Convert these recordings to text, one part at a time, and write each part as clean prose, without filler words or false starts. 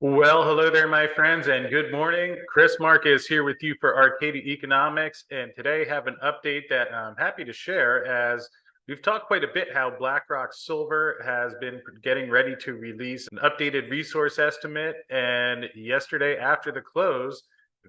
Well, hello there, my friends, and good morning. Chris Marcus here with you for Arcadia Economics, and today have an update that I'm happy to share as we've talked quite a bit how Blackrock Silver has been getting ready to release an updated resource estimate, and yesterday after the close,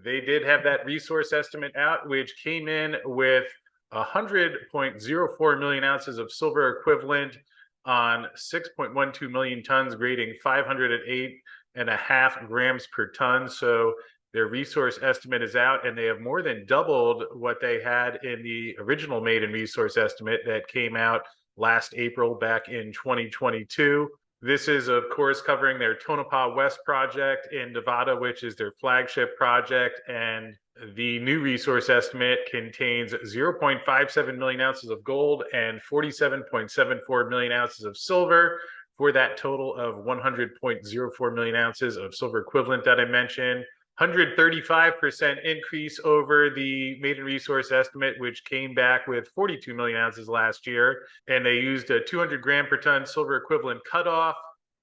they did have that resource estimate out, which came in with 100.04 million ounces of silver equivalent on 6.12 million tons, grading 508.5 grams per ton. So their resource estimate is out, and they have more than doubled what they had in the original maiden resource estimate that came out last April back in 2022. This is, of course, covering their Tonopah West project in Nevada, which is their flagship project. And the new resource estimate contains 0.57 million ounces of gold and 47.74 million ounces of silver, for that total of 100.04 million ounces of silver equivalent that I mentioned. 135% increase over the maiden resource estimate, which came back with 42 million ounces last year. And they used a 200 gram per ton silver equivalent cutoff.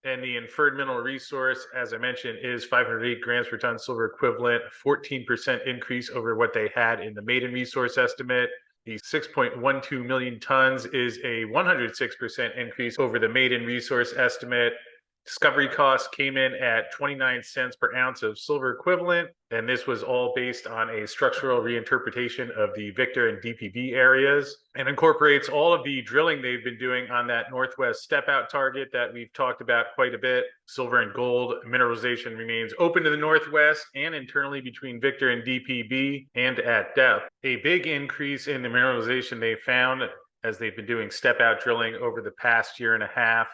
And the inferred mineral resource, as I mentioned, is 508 grams per ton silver equivalent, 14% increase over what they had in the maiden resource estimate. The 6.12 million tons is a 106% increase over the maiden resource estimate. Discovery costs came in at 29 cents per ounce of silver equivalent, and this was all based on a structural reinterpretation of the Victor and DPB areas, and incorporates all of the drilling they've been doing on that northwest step-out target that we've talked about quite a bit. Silver and gold mineralization remains open to the northwest and internally between Victor and DPB and at depth. A big increase in the mineralization they found as they've been doing step-out drilling over the past year and a half.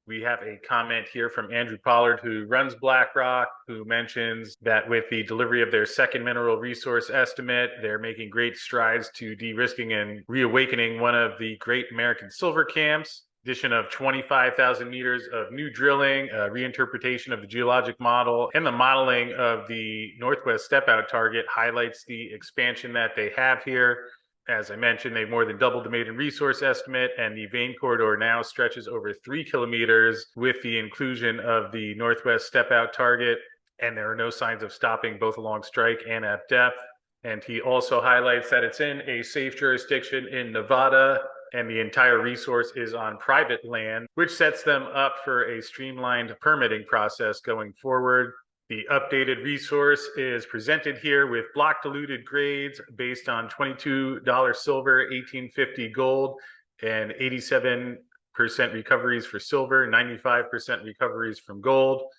We have a comment here from Andrew Pollard, who runs Blackrock, who mentions that with the delivery of their second mineral resource estimate, they're making great strides to de-risking and reawakening one of the great American silver camps. Addition of 25,000 meters of new drilling, reinterpretation of the geologic model, and the modeling of the northwest step-out target highlights the expansion that they have here. As I mentioned, they've more than doubled the maiden resource estimate, and the vein corridor now stretches over 3 kilometers with the inclusion of the northwest step-out target, and there are no signs of stopping both along strike and at depth. And he also highlights that it's in a safe jurisdiction in Nevada, and the entire resource is on private land, which sets them up for a streamlined permitting process going forward. The updated resource is presented here with block diluted grades based on $22 silver, 1850 gold, and 87% recoveries for silver, 95% recoveries from gold.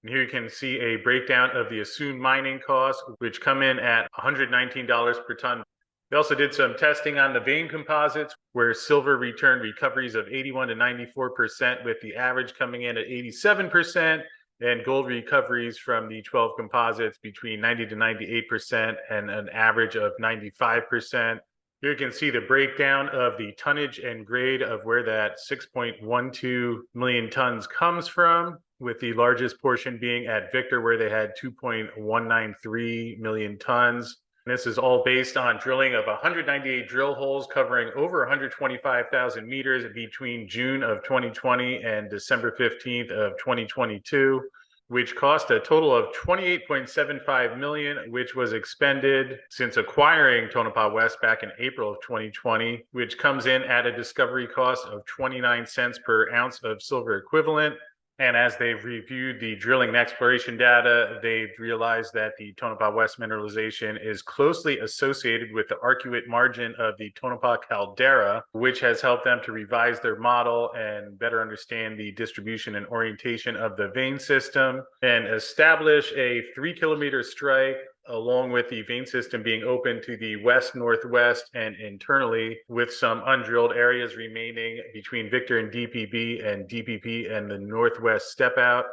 And here you can see a breakdown of the assumed mining costs, which come in at $119 per ton. They also did some testing on the vein composites, where silver returned recoveries of 81 to 94%, with the average coming in at 87%. And gold recoveries from the 12 composites between 90 to 98% and an average of 95%. Here you can see the breakdown of the tonnage and grade of where that 6.12 million tons comes from, with the largest portion being at Victor, where they had 2.193 million tons. This is all based on drilling of 198 drill holes covering over 125,000 meters between June of 2020 and December 15th of 2022, which cost a total of $28.75 million, which was expended since acquiring Tonopah West back in April of 2020, which comes in at a discovery cost of 29 cents per ounce of silver equivalent. And as they've reviewed the drilling and exploration data, they've realized that the Tonopah West mineralization is closely associated with the arcuate margin of the Tonopah caldera, which has helped them to revise their model and better understand the distribution and orientation of the vein system and establish a 3-kilometer strike, along with the vein system being open to the west-northwest and internally, with some undrilled areas remaining between Victor and DPB and the northwest step-out.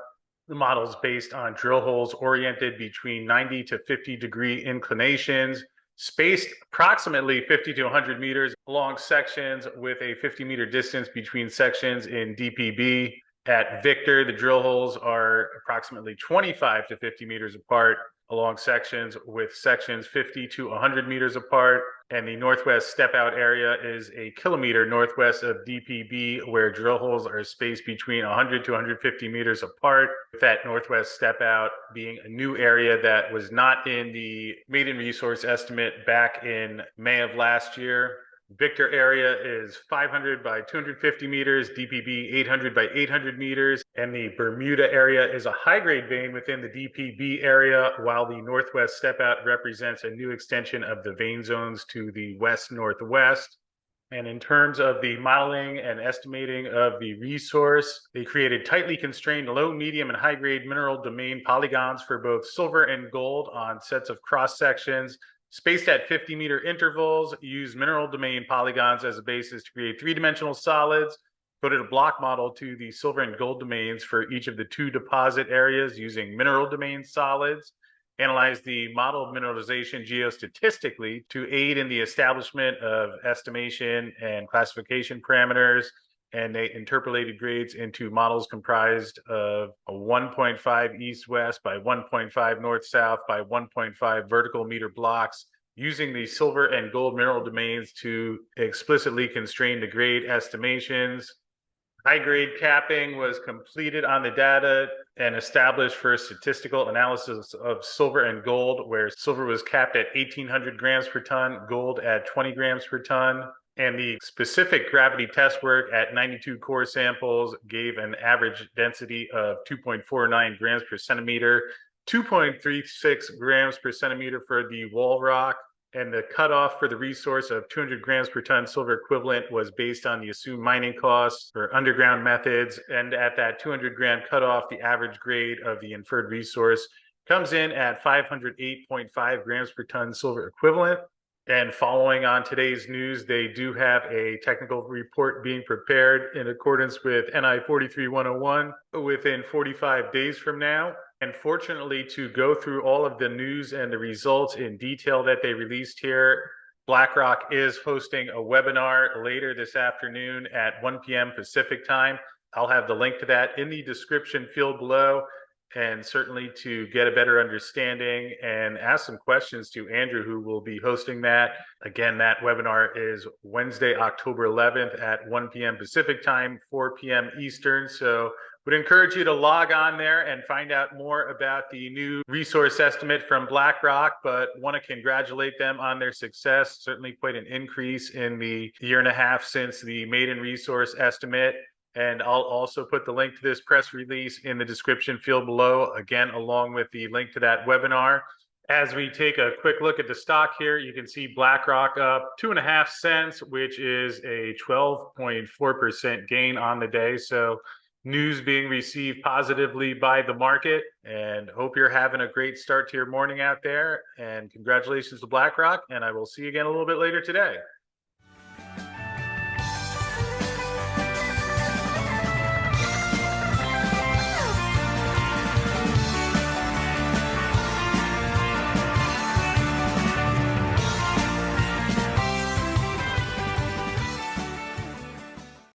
The model is based on drill holes oriented between 90 to 50 degree inclinations, spaced approximately 50 to 100 meters along sections, with a 50-meter distance between sections in DPB. At Victor, the drill holes are approximately 25 to 50 meters apart along sections, with sections 50 to 100 meters apart. And the northwest step out area is a kilometer northwest of DPB, where drill holes are spaced between 100 to 150 meters apart, with that northwest step out being a new area that was not in the maiden resource estimate back in May of last year. Victor area is 500 by 250 meters, DPB 800 by 800 meters, and the Bermuda area is a high-grade vein within the DPB area, while the northwest step-out represents a new extension of the vein zones to the west-northwest. And in terms of the modeling and estimating of the resource, they created tightly constrained low, medium, and high-grade mineral domain polygons for both silver and gold on sets of cross-sections spaced at 50-meter intervals, use mineral domain polygons as a basis to create three-dimensional solids, coded a block model to the silver and gold domains for each of the two deposit areas using mineral domain solids, analyze the model of mineralization geostatistically to aid in the establishment of estimation and classification parameters, and they interpolated grades into models comprised of a 1.5 east-west by 1.5 north-south by 1.5 vertical meter blocks, using the silver and gold mineral domains to explicitly constrain the grade estimations. High-grade capping was completed on the data and established for statistical analysis of silver and gold, where silver was capped at 1,800 grams per ton, gold at 20 grams per ton. And the specific gravity test work at 92 core samples gave an average density of 2.49 grams per centimeter, 2.36 grams per centimeter for the wall rock, and the cutoff for the resource of 200 grams per ton silver equivalent was based on the assumed mining costs for underground methods. And at that 200 gram cutoff, the average grade of the inferred resource comes in at 508.5 grams per ton silver equivalent. And following on today's news, they do have a technical report being prepared in accordance with NI 43101 within 45 days from now. And fortunately, to go through all of the news and the results in detail that they released here, Blackrock is hosting a webinar later this afternoon at 1 p.m. Pacific time. I'll have the link to that in the description field below. And certainly to get a better understanding and ask some questions to Andrew, who will be hosting that. Again, that webinar is Wednesday, October 11th at 1 p.m. Pacific time, 4 p.m. Eastern. So would encourage you to log on there and find out more about the new resource estimate from Blackrock, but want to congratulate them on their success. Certainly quite an increase in the year and a half since the maiden resource estimate. And I'll also put the link to this press release in the description field below, again, along with the link to that webinar. As we take a quick look at the stock here, you can see Blackrock up 2.5 cents, which is a 12.4% gain on the day. So news being received positively by the market, and hope you're having a great start to your morning out there. And congratulations to Blackrock, and I will see you again a little bit later today.